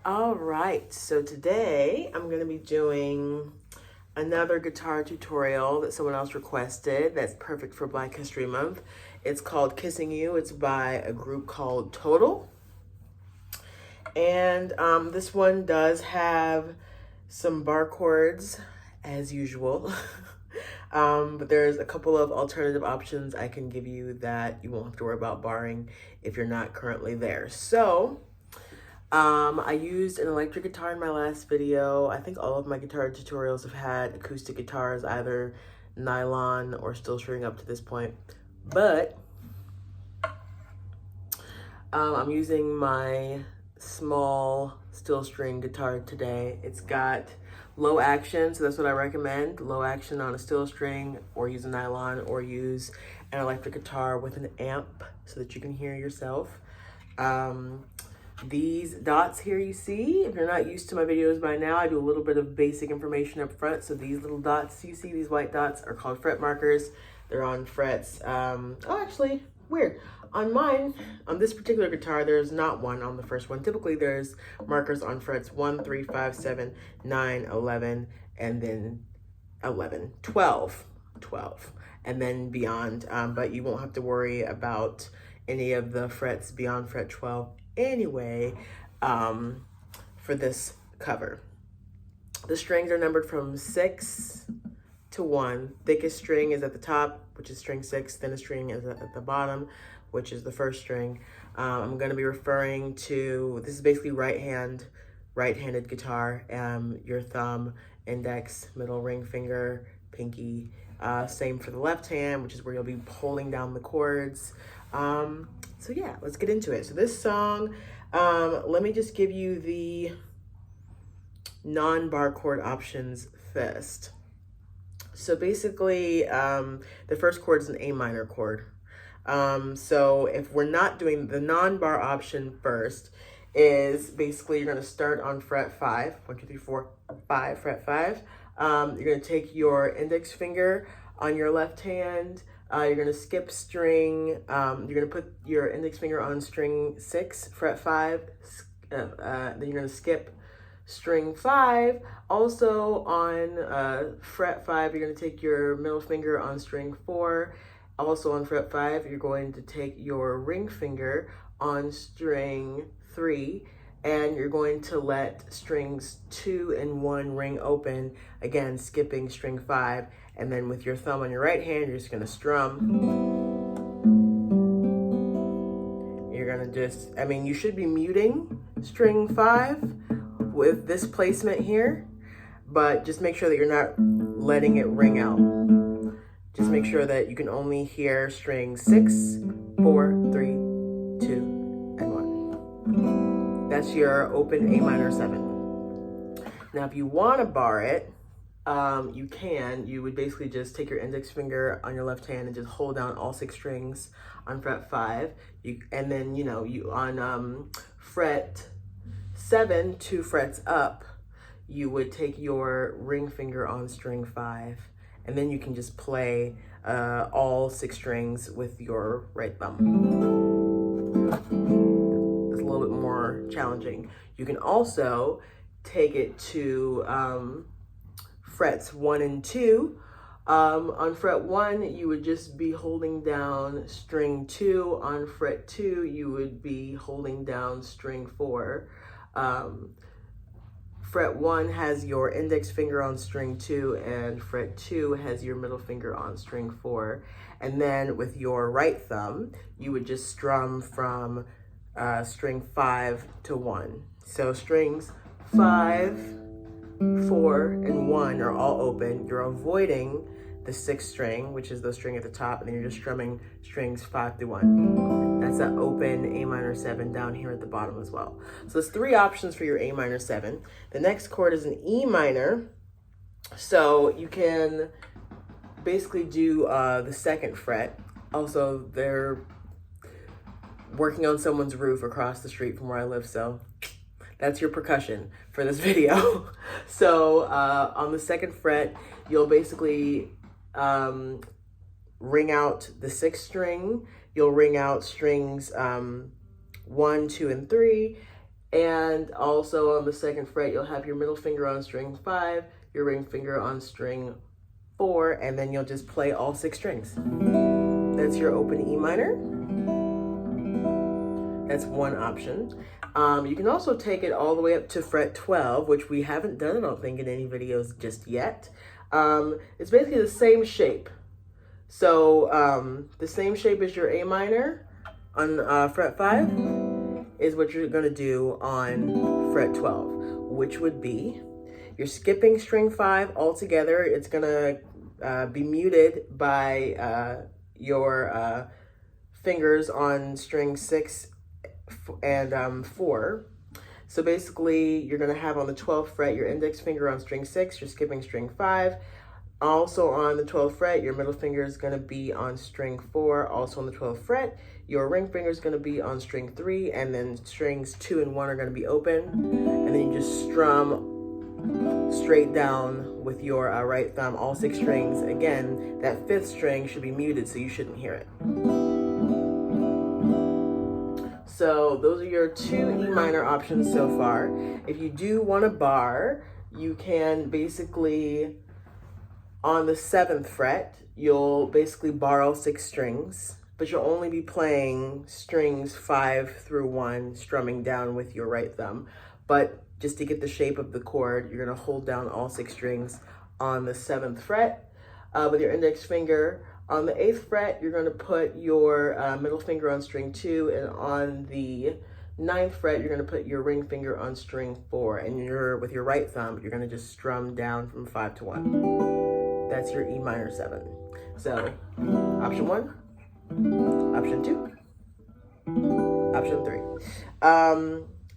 All right, so today I'm going to be doing another guitar tutorial that someone else requested that's perfect for Black History Month. It's called Kissing You. It's by a group called Total. And this one does have some bar chords as usual. But there's a couple of alternative options I can give you that you won't have to worry about barring if you're not currently there. So I used an electric guitar in my last video. I think all of my guitar tutorials have had acoustic guitars, either nylon or steel string up to this point. But I'm using my small steel string guitar today. It's got low action, so that's what I recommend. Low action on a steel string, or use a nylon, or use an electric guitar with an amp so that you can hear yourself. These dots here you see, if you're not used to my videos by now, I do a little bit of basic information up front. So these little dots you see, these white dots, are called fret markers. They're on frets. Oh, actually, weird. On mine, on this particular guitar, there's not one on the first one. Typically, there's markers on frets 1, 3, 5, 7, 9, 11, and then 11, 12, and then beyond. But you won't have to worry about any of the frets beyond fret 12 anyway, for this cover. The strings are numbered from 6 to 1. Thickest string is at the top, which is string 6. Thinnest string is at the bottom, which is the first string. I'm going to be referring to, this is basically right-handed guitar. Your thumb, index, middle ring finger, pinky. Same for the left hand, which is where you'll be pulling down the chords. So yeah, let's get into it. So this song, let me just give you the non-bar chord options first. So basically, the first chord is an A minor chord. So if we're not doing the non-bar option first, is basically you're going to start on fret 5, 1, 2, 3, 4, 5, fret 5. You're going to take your index finger on your left hand. You're going to skip string. You're going to put your index finger on string 6, fret 5. Then you're going to skip string 5. Also on fret 5, you're going to take your middle finger on string 4. Also on fret 5, you're going to take your ring finger on string 3, and you're going to let strings 2 and 1 ring open, again skipping string 5, and then with your thumb on your right hand, you're just going to strum. You're going to just, you should be muting string 5 with this placement here, but just make sure that you're not letting it ring out. Just make sure that you can only hear strings 6, 4, 3, 2, and 1. That's your open A minor 7. Now, if you want to bar it, you can. You would basically just take your index finger on your left hand and just hold down all 6 strings on fret 5. And then, you on fret 7, 2 frets up, you would take your ring finger on string 5. And then you can just play all 6 strings with your right thumb. It's a little bit more challenging. You can also take it to frets 1 and 2. On fret 1, you would just be holding down string 2. On fret 2, you would be holding down string 4. Fret 1 has your index finger on string 2, and fret 2 has your middle finger on string 4. And then with your right thumb, you would just strum from string 5 to 1. So strings 5, 4, and 1 are all open. You're avoiding the 6th string, which is the string at the top, and then you're just strumming strings 5 through 1. That's an open A minor 7 down here at the bottom as well. So there's 3 options for your A minor 7. The next chord is an E minor. So you can basically do the 2nd fret. Also, they're working on someone's roof across the street from where I live, so that's your percussion for this video. So on the 2nd fret, you'll basically ring out the 6th string. You'll ring out strings 1, 2, and 3, And also on the second fret, you'll have your middle finger on string 5, your ring finger on string 4, and then you'll just play all 6 strings. That's your open E minor. That's one option. You can also take it all the way up to fret 12, which we haven't done, I don't think, in any videos just yet. It's basically the same shape. So the same shape as your A minor on fret 5 is what you're going to do on fret 12, which would be you're skipping string 5 altogether. It's going to be muted by your fingers on string 6 and 4. So basically, you're going to have on the 12th fret your index finger on string 6, you're skipping string 5. Also on the 12th fret, your middle finger is going to be on string 4. Also on the 12th fret, your ring finger is going to be on string 3, and then strings 2 and 1 are going to be open. And then you just strum straight down with your right thumb, all 6 strings. Again, that 5th string should be muted, so you shouldn't hear it. So those are your 2 E minor options so far. If you do want a bar, you can basically, on the 7th fret, you'll basically bar all 6 strings, but you'll only be playing strings 5 through 1, strumming down with your right thumb. But just to get the shape of the chord, you're gonna hold down all 6 strings on the 7th fret with your index finger. On the 8th fret, you're going to put your middle finger on string 2, and on the 9th fret, you're going to put your ring finger on string 4, and with your right thumb, you're going to just strum down from 5 to 1. That's your E minor 7. So, option 1, option 2, option 3.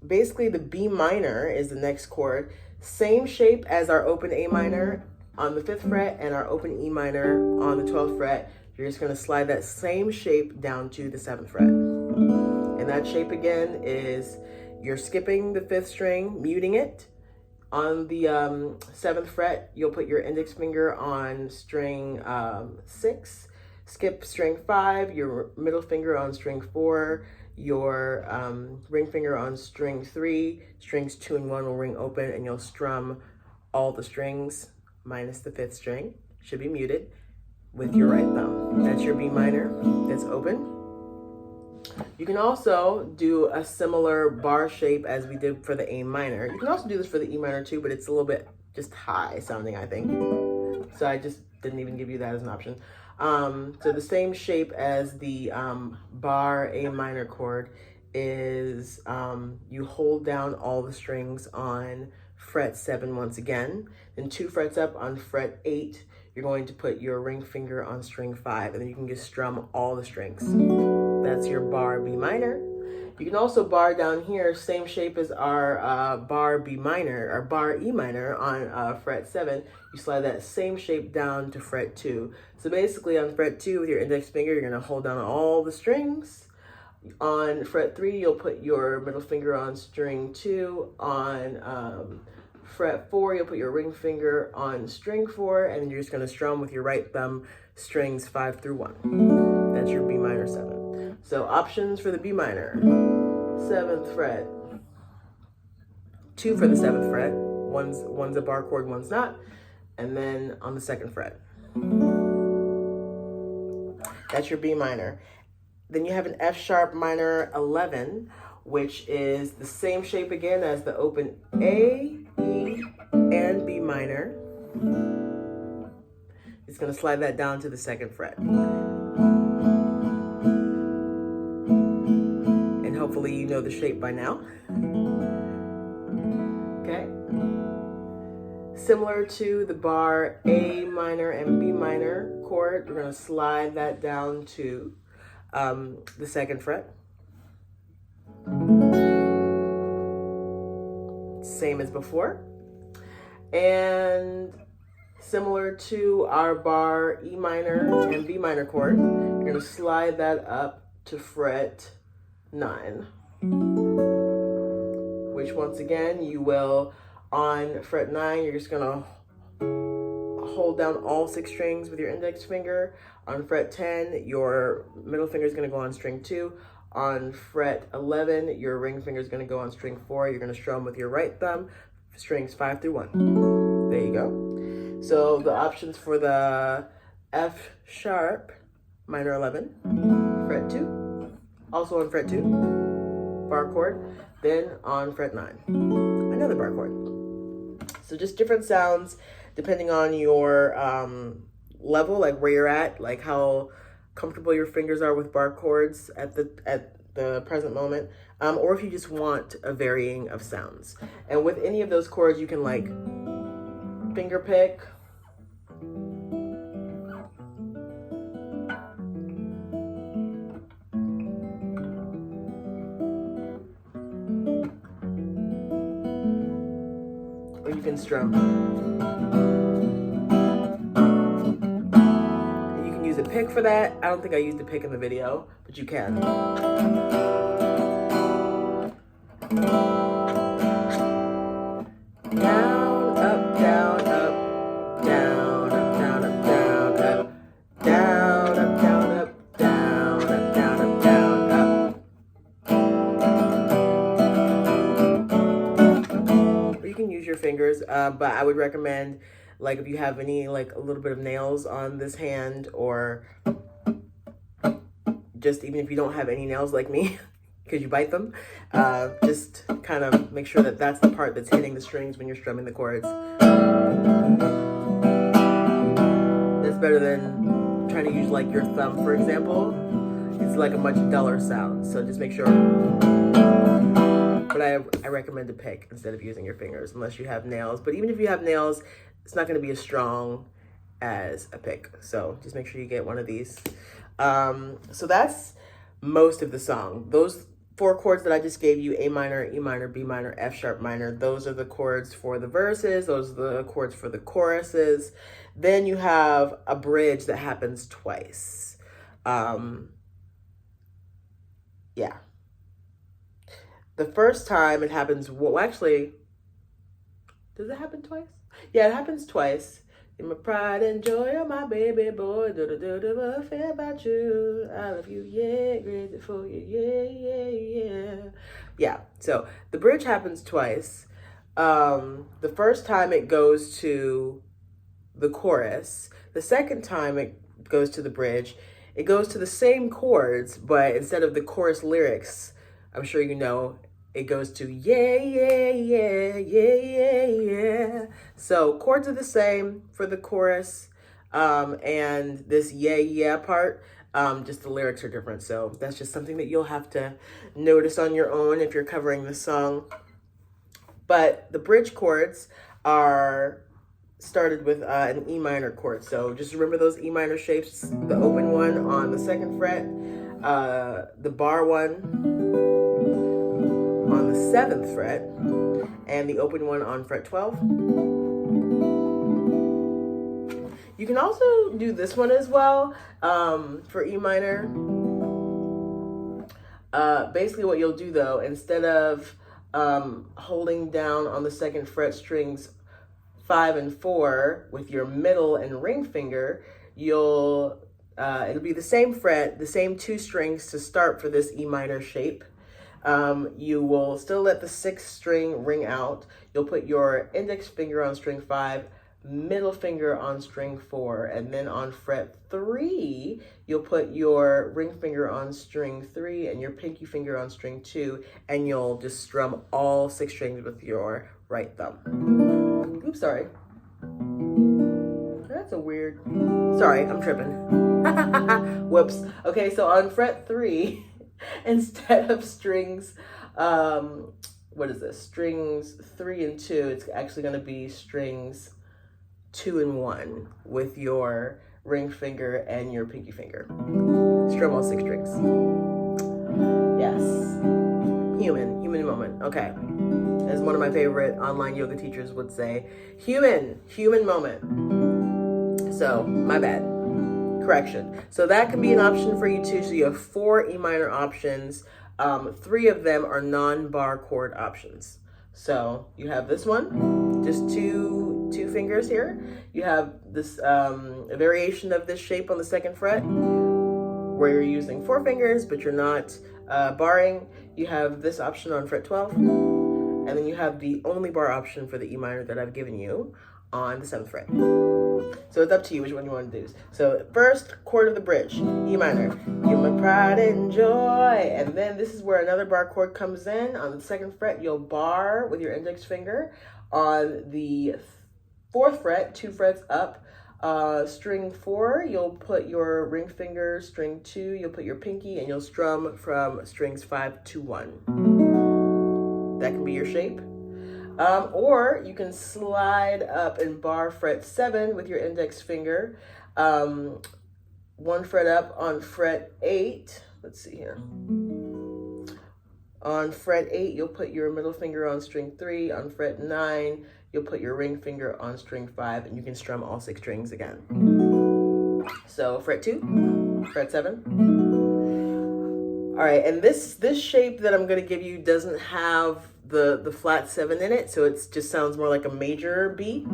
Basically, the B minor is the next chord. Same shape as our open A minor on the 5th fret and our open E minor on the 12th fret. You're just going to slide that same shape down to the 7th fret. And that shape again is you're skipping the 5th string, muting it. On the 7th fret, you'll put your index finger on string 6, skip string 5, your middle finger on string 4, your ring finger on string 3, strings 2 and 1 will ring open, and you'll strum all the strings minus the 5th string, should be muted, with your right thumb. That's your B minor, that's open. You can also do a similar bar shape as we did for the A minor. You can also do this for the E minor too, but it's a little bit just high sounding, I think. So I just didn't even give you that as an option. So the same shape as the bar A minor chord is you hold down all the strings on fret 7 once again. Then 2 frets up on fret 8, you're going to put your ring finger on string 5, and then you can just strum all the strings. That's your bar B minor. You can also bar down here, same shape as our bar B minor, or bar E minor on fret 7. You slide that same shape down to fret 2. So basically on fret 2 with your index finger, you're gonna hold down all the strings. On fret 3, you'll put your middle finger on string 2. On fret 4, you'll put your ring finger on string 4, and then you're just gonna strum with your right thumb strings 5 through 1. That's your B minor 7. So options for the B minor: 7th fret, 2 for the 7th fret, one's a bar chord, one's not, and then on the 2nd fret. That's your B minor. Then you have an F sharp minor 11, which is the same shape again as the open A, E, and B minor. It's going to slide that down to the 2nd fret. And hopefully you know the shape by now. Okay. Similar to the bar A minor and B minor chord, we're going to slide that down to the 2nd fret. Same as before. And similar to our bar E minor and B minor chord, you're going to slide that up to fret 9. Which once again, you will, on fret 9, you're just going to hold down all 6 strings with your index finger. On fret 10, your middle finger is going to go on string 2. on fret 11, your ring finger is going to go on string 4. You're going to strum with your right thumb, strings 5 through 1. There you go. So the options for the F sharp, minor 11, fret 2, also on fret 2, bar chord, then on fret 9, another bar chord. So just different sounds depending on your level, like where you're at, like how comfortable your fingers are with bar chords at the present moment, or if you just want a varying of sounds. And with any of those chords, you can like finger pick, or you can strum. And you can use a pick for that. I don't think I used a pick in the video, but you can. Down, up, down, up, down, up, down, up, down, up, down, up, down, up, down, up, down, up, down, up. Or you can use your fingers, but I would recommend, like, if you have any, like, a little bit of nails on this hand, or just even if you don't have any nails like me, because you bite them, just kind of make sure that that's the part that's hitting the strings when you're strumming the chords. That's better than trying to use like your thumb, for example. It's like a much duller sound, so just make sure. But I recommend a pick instead of using your fingers, unless you have nails. But even if you have nails, it's not going to be as strong as a pick. So just make sure you get one of these. So that's most of the song. Those 4 chords that I just gave you, A minor, E minor, B minor, F sharp minor, those are the chords for the verses. Those are the chords for the choruses. Then you have a bridge that happens twice. Yeah. The first time it happens, well, actually, does it happen twice? Yeah, it happens twice. In my pride and joy, oh my baby boy, I feel about you, I love you, yeah, crazy for you, yeah, yeah, yeah. Yeah, so the bridge happens twice. The first time it goes to the chorus. The second time it goes to the bridge. It goes to the same chords, but instead of the chorus lyrics, I'm sure you know, it goes to yeah, yeah, yeah, yeah, yeah, yeah. So chords are the same for the chorus, and this yeah, yeah part, just the lyrics are different. So that's just something that you'll have to notice on your own if you're covering the song. But the bridge chords are started with an E minor chord. So just remember those E minor shapes, the open one on the 2nd fret, the bar one on the 7th fret, and the open one on fret 12. You can also do this one as well, for E minor. Basically what you'll do though, instead of holding down on the 2nd fret strings 5 and 4 with your middle and ring finger, it'll be the same fret, the same 2 strings to start for this E minor shape. You will still let the 6th string ring out. You'll put your index finger on string 5, middle finger on string 4, and then on fret 3, you'll put your ring finger on string 3 and your pinky finger on string 2, and you'll just strum all 6 strings with your right thumb. Oops, sorry. That's a weird, sorry, I'm tripping. Whoops. Okay, so on fret 3, instead of strings, what is this? Strings 3 and 2, it's actually going to be strings 2 and 1 with your ring finger and your pinky finger. Strum all 6 strings. Yes. Human moment. Okay. As one of my favorite online yoga teachers would say, human moment. So, my bad. Correction. So that can be an option for you too. So you have 4 E minor options. 3 of them are non-bar chord options. So you have this one, just two fingers here. You have this a variation of this shape on the 2nd fret, where you're using 4 fingers, but you're not barring, you have this option on fret 12, and then you have the only bar option for the E minor that I've given you on the 7th fret. So it's up to you which one you want to do. So first chord of the bridge, E minor, you're my pride and joy. And then this is where another bar chord comes in. On the 2nd fret, you'll bar with your index finger. On the 4th fret, 2 frets up, string 4, you'll put your ring finger, string 2, you'll put your pinky, and you'll strum from strings 5 to 1. That can be your shape. Or you can slide up and bar fret 7 with your index finger. 1 fret up on fret 8. Let's see here. On fret 8, you'll put your middle finger on string 3. On fret 9, you'll put your ring finger on string 5, and you can strum all 6 strings again. So fret 2, fret 7. All right, and this shape that I'm going to give you doesn't have the flat 7 in it, so it just sounds more like a major B.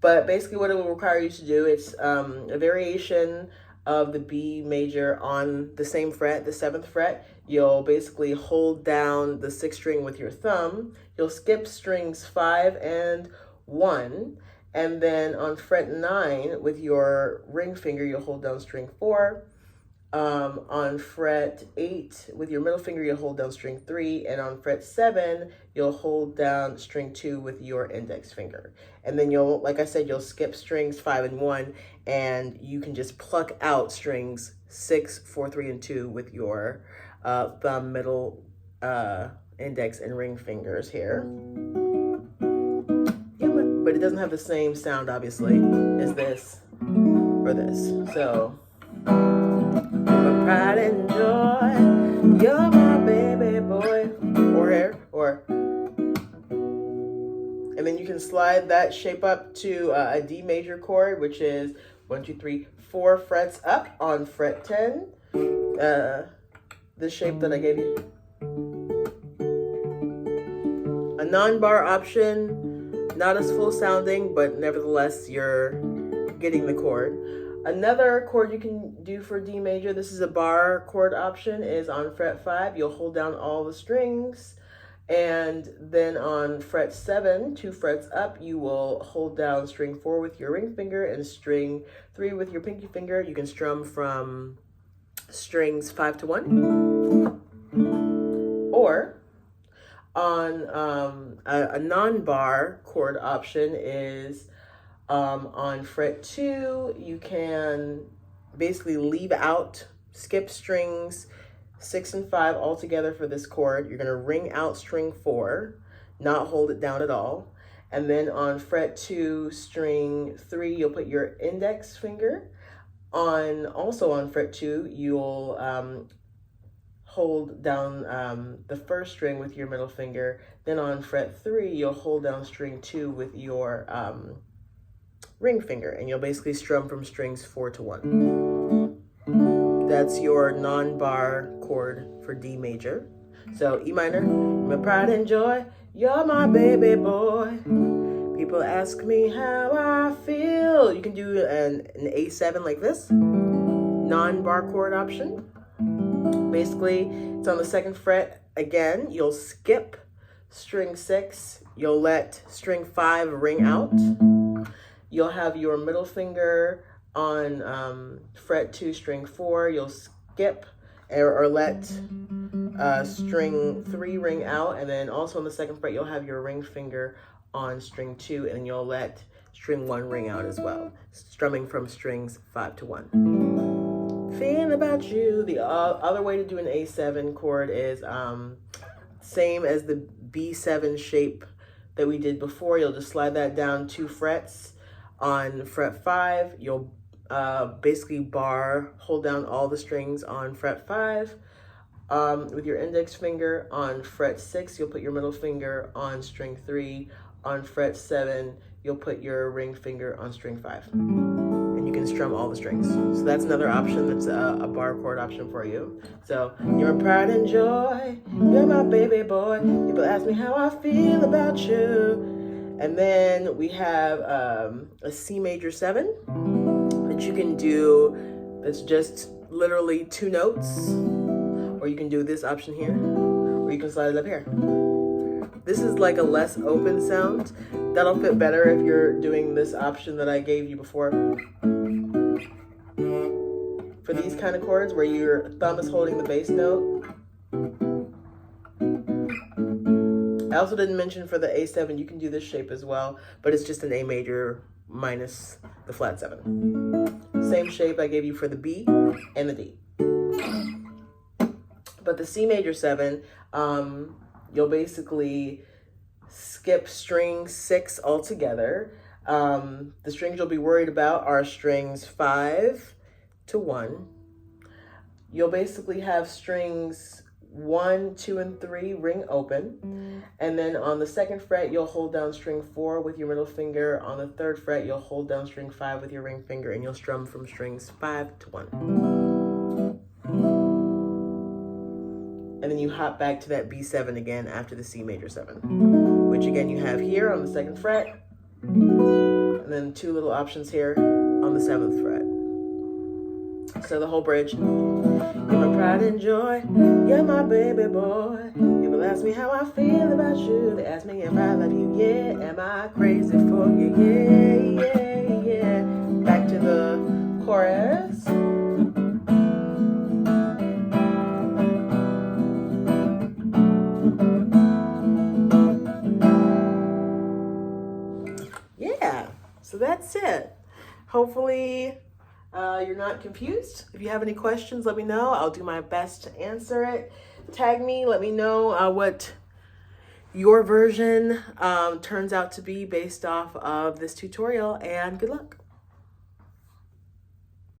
But basically what it will require you to do, it's a variation of the B major on the same fret, the 7th fret. You'll basically hold down the 6th string with your thumb. You'll skip strings 5 and 1. And then on fret 9, with your ring finger, you'll hold down string 4. On fret 8, with your middle finger, you'll hold down string 3. And on fret 7, you'll hold down string 2 with your index finger. And then you'll, like I said, you'll skip strings 5 and 1, and you can just pluck out strings 6, 4, 3, and 2 with your thumb, middle, index, and ring fingers here. But it doesn't have the same sound, obviously, as this or this. So, my pride and joy, you're my baby boy. Or here, or. And then you can slide that shape up to a D major chord, which is 1, 2, 3, 4 frets up on fret 10. The shape that I gave you. A non-bar option. Not as full sounding, but nevertheless, you're getting the chord. Another chord you can do for D major, this is a bar chord option, is on fret 5. You'll hold down all the strings. And then on fret 7, 2 frets up, you will hold down string 4 with your ring finger and string 3 with your pinky finger. You can strum from strings 5 to 1. Or on a non-bar chord option is on fret 2, you can basically leave out, skip strings 6 and 5 all together for this chord. You're going to ring out string 4, not hold it down at all. And then on fret 2, string 3, you'll put your index finger. Also on fret 2, you'll hold down the first string with your middle finger. Then on fret 3, you'll hold down string 2 with your ring finger, and you'll basically strum from strings 4 to 1. That's your non-bar chord for D major. So E minor, my pride and joy, you're my baby boy. People ask me how I feel. You can do an A7 like this, non-bar chord option. Basically, it's on the 2nd fret. Again, you'll skip string 6. You'll let string 5 ring out. You'll have your middle finger on fret 2, string 4. You'll skip or let string 3 ring out. And then also on the 2nd fret, you'll have your ring finger on string 2, and you'll let string 1 ring out as well, strumming from strings 5 to 1. Feeling about you. The other way to do an A7 chord is same as the B7 shape that we did before. You'll just slide that down 2 frets. On fret 5, you'll basically bar, hold down all the strings on fret 5 with your index finger. On fret 6, you'll put your middle finger on string 3. On fret 7, you'll put your ring finger on string 5. And you can strum all the strings. So that's another option. That's a bar chord option for you. So you're my pride and joy, you're my baby boy. People ask me how I feel about you. And then we have a C major 7 that you can do. That's just literally 2 notes, or you can do this option here, or you can slide it up here. This is like a less open sound. That'll fit better if you're doing this option that I gave you before. For these kind of chords where your thumb is holding the bass note. I also didn't mention for the A7, you can do this shape as well, but it's just an A major minus the flat 7. Same shape I gave you for the B and the D. But the C major 7, you'll basically skip string 6 altogether. The strings you'll be worried about are strings 5 to 1. You'll basically have strings 1, 2, and 3 ring open. And then on the 2nd fret, you'll hold down string 4 with your middle finger. On the 3rd fret, you'll hold down string 5 with your ring finger, and you'll strum from strings 5 to 1. And then you hop back to that B7 again after the C major 7, which again you have here on the 2nd fret, and then 2 little options here on the 7th fret. So the whole bridge. You're my pride and joy, you're my baby boy. People ask me how I feel about you. They ask me if I love you, yeah. Am I crazy for you, yeah, yeah, yeah. Back to the chorus. Yeah, so that's it. Hopefully you're not confused. If you have any questions, let me know. I'll do my best to answer it. Tag me, let me know what your version turns out to be based off of this tutorial, and good luck.